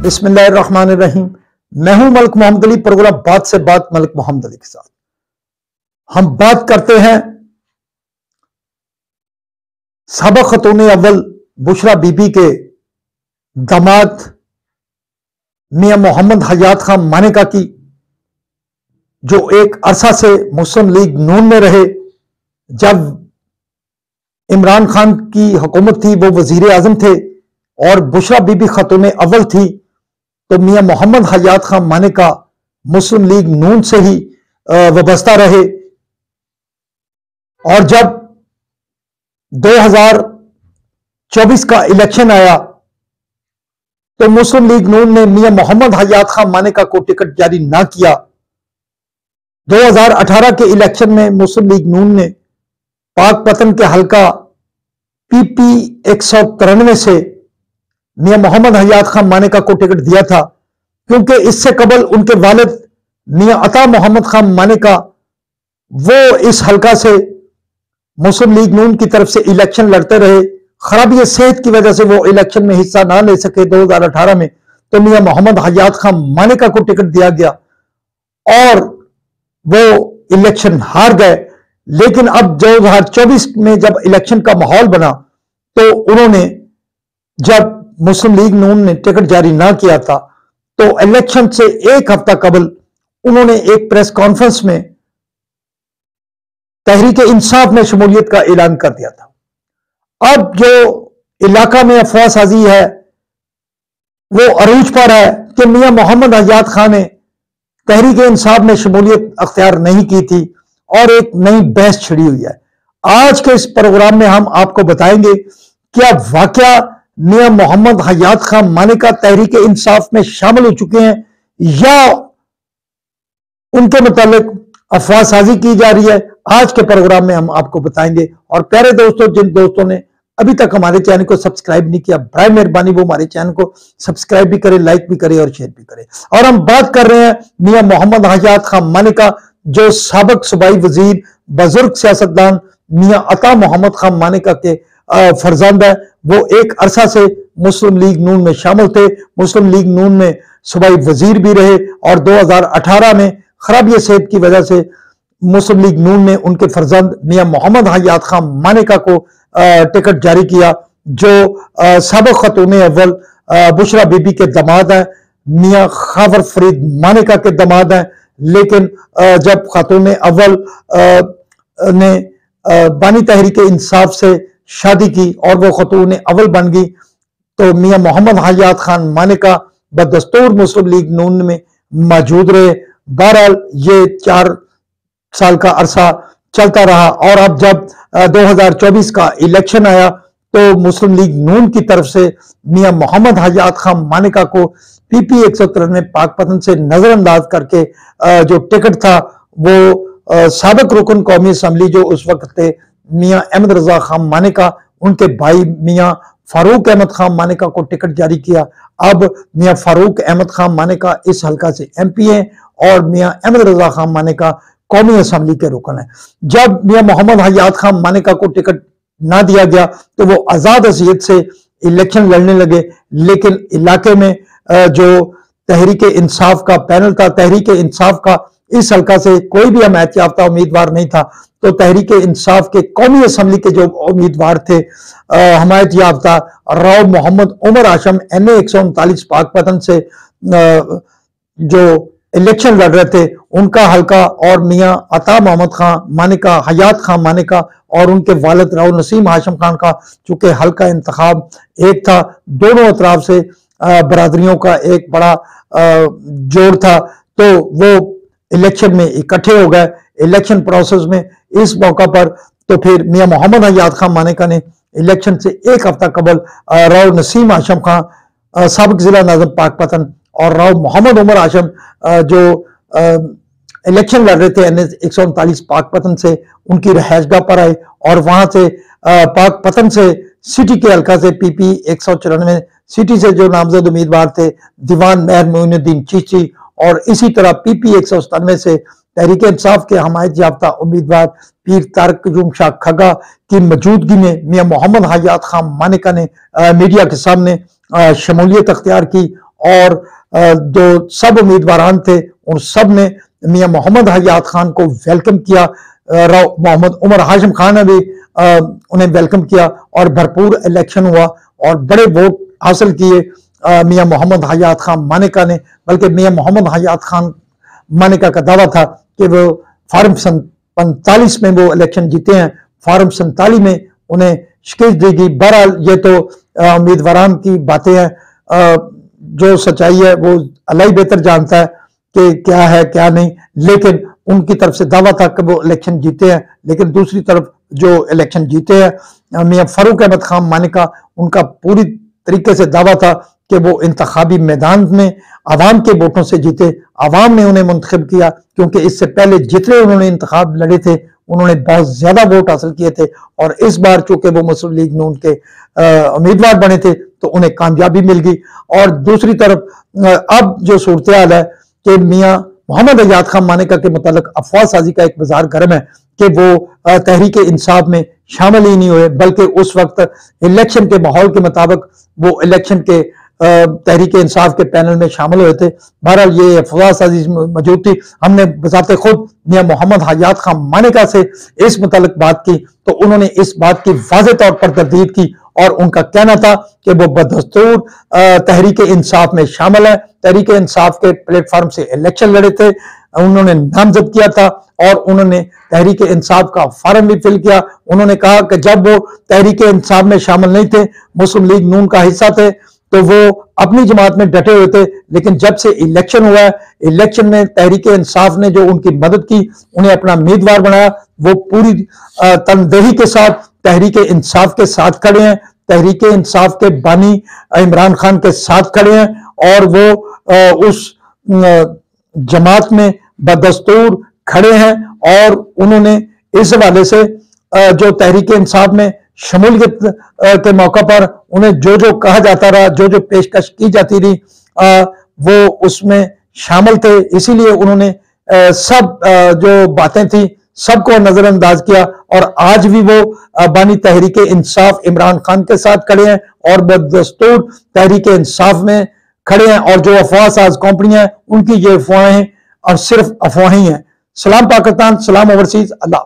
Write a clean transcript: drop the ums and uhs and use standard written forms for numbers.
बिस्मिल्लाहिर्रहमानिर्रहीम। मैं हूं मलिक मोहम्मद अली। प्रोग्राम बात से बात मलिक मोहम्मद अली के साथ हम बात करते हैं साबिक खतून अव्वल बुशरा बीबी के दामाद मियां मोहम्मद हयात खान मानेका की, जो एक अरसा से मुस्लिम लीग नून में रहे। जब इमरान खान की हुकूमत थी वो वजीर आजम थे और बुशरा बीबी खतून अव्वल थी, तो मियां मोहम्मद हयात खान मानेका मुस्लिम लीग नून से ही वाबस्ता रहे। और जब 2024 का इलेक्शन आया तो मुस्लिम लीग नून ने मियां मोहम्मद हयात खान मानेका को टिकट जारी ना किया। 2018 के इलेक्शन में मुस्लिम लीग नून ने पाकपतन के हल्का PP 193 से मियां मोहम्मद हयात खान मानेका को टिकट दिया था, क्योंकि इससे कबल उनके वालिद मियां अता मोहम्मद खान मानेका वो इस हल्का से मुस्लिम लीग नून की तरफ से इलेक्शन लड़ते रहे। खराबी सेहत की वजह से वो इलेक्शन में हिस्सा ना ले सके 2018 में, तो मियां मोहम्मद हयात खान मानेका को टिकट दिया गया और वो इलेक्शन हार गए। लेकिन अब 2024 में जब इलेक्शन का माहौल बना तो उन्होंने, जब मुस्लिम लीग नून ने टिकट जारी ना किया था, तो इलेक्शन से एक हफ्ता कबल उन्होंने एक प्रेस कॉन्फ्रेंस में तहरीक इंसाफ में शमूलियत का ऐलान कर दिया था। अब जो इलाका में अफवाह साजी है वो अरूज पर है कि मियां मोहम्मद हयात खान ने तहरीक इंसाफ में शमूलियत अख्तियार नहीं की थी और एक नई बहस छिड़ी हुई है। आज के इस प्रोग्राम में हम आपको बताएंगे क्या वाकया मियां मोहम्मद हयात खान मानेका तहरीक इंसाफ में शामिल हो चुके हैं या उनके मुतालिक अफवाह साजी की जा रही है। आज के प्रोग्राम में हम आपको बताएंगे। और प्यारे दोस्तों, जिन दोस्तों ने अभी तक हमारे चैनल को सब्सक्राइब नहीं किया, बराए मेहरबानी वो हमारे चैनल को सब्सक्राइब भी करें, लाइक भी करें और शेयर भी करें। और हम बात कर रहे हैं मियां मोहम्मद हयात खान मानेका, जो साबिक सूबाई वजीर बुजुर्ग सियासतदान मियां अता मोहम्मद खान मानेका के फर्जंद है। वो एक अरसा से मुस्लिम लीग नून में शामिल थे, मुस्लिम लीग नून में सूबाई वजीर भी रहे और 2018 में खराबी सेहत की वजह से मुस्लिम लीग नून ने उनके फर्जंद मियां मोहम्मद हयात खान मानेका को टिकट जारी किया, जो साबिक खतून अव्वल बुशरा बीबी के दामाद हैं, मियां खावर फरीद मानेका के दामाद हैं। लेकिन जब खातून अव्वल ने बानी तहरीक इंसाफ से शादी की और वो खतून अव्वल बन गई, तो मियां मोहम्मद हयात खान मानेका बदस्तूर मुस्लिम लीग नून में मौजूद रहे। बहरहाल ये 4 साल का अरसा चलता रहा और अब जब 2024 का इलेक्शन आया तो मुस्लिम लीग नून की तरफ से मियां मोहम्मद हयात खान मानेका को PP 193 पाकपतन से नजरअंदाज करके जो टिकट था वो साबिक रुकन कौमी असम्बली जो उस वक्त थे मियां अहमद रजा खान मानेका, उनके भाई मियां फारूक अहमद खान मानेका को टिकट जारी किया। अब मियां फारूक अहमद खान मानेका इस हल्का से MP हैं और मियां अहमद रजा खान मानेका कौमी असम्बली के रुकन है। जब मियां मोहम्मद हयात खान मानेका को टिकट ना दिया गया तो वो आजाद हसीयत से इलेक्शन लड़ने लगे। लेकिन इलाके में जो तहरीक इंसाफ का पैनल था, तहरीक इंसाफ का इस हल्का से कोई भी हमायत याफ्ता उम्मीदवार नहीं था, तो तहरीक इंसाफ के कौमी असम्बली के जो उम्मीदवार थे हमायत याफ्ता राव मोहम्मद उमर आशम NA 139 पाकपतन से जो इलेक्शन लड़ रहे थे, उनका हल्का और मियां अता मोहम्मद खान मानेका, हयात खान मानेका और उनके वालिद राव नसीम हाशिम खान का चूंकि हल्का इंतखाब एक था, दोनों अतराफ से बरादरियों का एक बड़ा जोड़ था, तो वो इलेक्शन में इकट्ठे हो गए। इलेक्शन प्रोसेस में इस मौका पर तो फिर मियां मोहम्मद हयात खान मानेका ने इलेक्शन से एक हफ्ता कबल राव नसीम हाशिम खान साबिक जिला नाज़िम पाकपतन और राव मोहम्मद उमर आशम जो इलेक्शन लड़ रहे थे NA 139 पाकपतन से, उनकी रहायशगाह पर आए और वहां से पाकपतन से सिटी के हल्का से PP 194 सिटी से जो नामजद उम्मीदवार थे दीवान मेहर मोइनुद्दीन चीची और इसी तरह PP 197 से तहरीक इंसाफ के हमायत याफ्ता उम्मीदवार पीर तारक कयूम शाह खगा की मौजूदगी में मियां मोहम्मद हयात खान मानेका ने मीडिया के सामने शमूलियत अख्तियार की और जो सब उम्मीदवारान थे उन सब ने मियां मोहम्मद हयात खान को वेलकम किया। मोहम्मद उमर हाशिम खान ने भी उन्हें वेलकम किया और भरपूर इलेक्शन हुआ और बड़े वोट हासिल किए मियां मोहम्मद हयात खान मानेका ने। बल्कि मियां मोहम्मद हयात खान मानेका का दावा था कि वो फार्म 45 में वो इलेक्शन जीते हैं, फार्म 47 में उन्हें शिकस्त देगी। बहरहाल ये तो उम्मीदवारान की बातें हैं, जो सच्चाई है वो अल्लाह ही बेहतर जानता है कि क्या है क्या नहीं, लेकिन उनकी तरफ से दावा था कि वो इलेक्शन जीते हैं। लेकिन दूसरी तरफ जो इलेक्शन जीते हैं मियां फारूक अहमद खान मानेका, उनका पूरी तरीके से दावा था कि वो इंतखाबी मैदान में आवाम के वोटों से जीते, आवाम ने उन्हें मुंतखब किया, क्योंकि इससे पहले जितने उन्होंने इंतखाब लड़े थे उन्होंने बहुत ज्यादा वोट हासिल किए थे और इस बार चूंकि वो मुस्लिम लीग नून के उम्मीदवार बने थे तो उन्हें कामयाबी मिल गई। और दूसरी तरफ अब जो सूरत हाल है कि मियां मोहम्मद हयात खान मानेका के मुतालिक अफवाह साजी का एक बाजार गर्म है कि वो तहरीक इंसाफ में शामिल ही नहीं हुए, बल्कि उस वक्त इलेक्शन के माहौल के मुताबिक वो इलेक्शन के तहरीक इंसाफ के पैनल में शामिल हुए थे। बहरहाल ये अफवाह साजी मौजूद थी। हमने बजाते खुद मियां मोहम्मद हयात खान मानेका से इस मुतालिक बात की तो उन्होंने इस बात की वाज़ेह तौर पर तरदीद की और उनका कहना था कि वो बदस्तूर तहरीक इंसाफ में शामिल है, तहरीक इंसाफ के प्लेटफॉर्म से इलेक्शन लड़े थे, उन्होंने नामजद किया था और उन्होंने तहरीक इंसाफ का फॉर्म भी फिल किया। उन्होंने कहा कि जब वो तहरीक इंसाफ में शामिल नहीं थे, मुस्लिम लीग नून का हिस्सा थे, तो वो अपनी जमात में डटे हुए थे, लेकिन जब से इलेक्शन हुआ है, इलेक्शन में तहरीक इंसाफ ने जो उनकी मदद की, उन्हें अपना उम्मीदवार बनाया, वो पूरी तनदेही के साथ तहरीक इंसाफ के साथ खड़े हैं, तहरीक इंसाफ के बानी इमरान खान के साथ खड़े हैं और वो उस जमात में बदस्तूर खड़े हैं। और उन्होंने इस हवाले से जो तहरीक इंसाफ में शमूलियत के मौका पर उन्हें जो जो कहा जाता रहा, जो जो पेशकश की जाती रही, वो उसमें शामिल थे। इसीलिए उन्होंने सब जो बातें थी सबको नजरअंदाज किया और आज भी वो बानी तहरीक इंसाफ इमरान खान के साथ खड़े हैं और बदस्तूर तहरीक इंसाफ में खड़े हैं। और जो अफवाह साज कंपनियां हैं उनकी ये अफवाहें और सिर्फ अफवाहें हैं। सलाम पाकिस्तान, सलाम ओवरसीज, अल्लाह।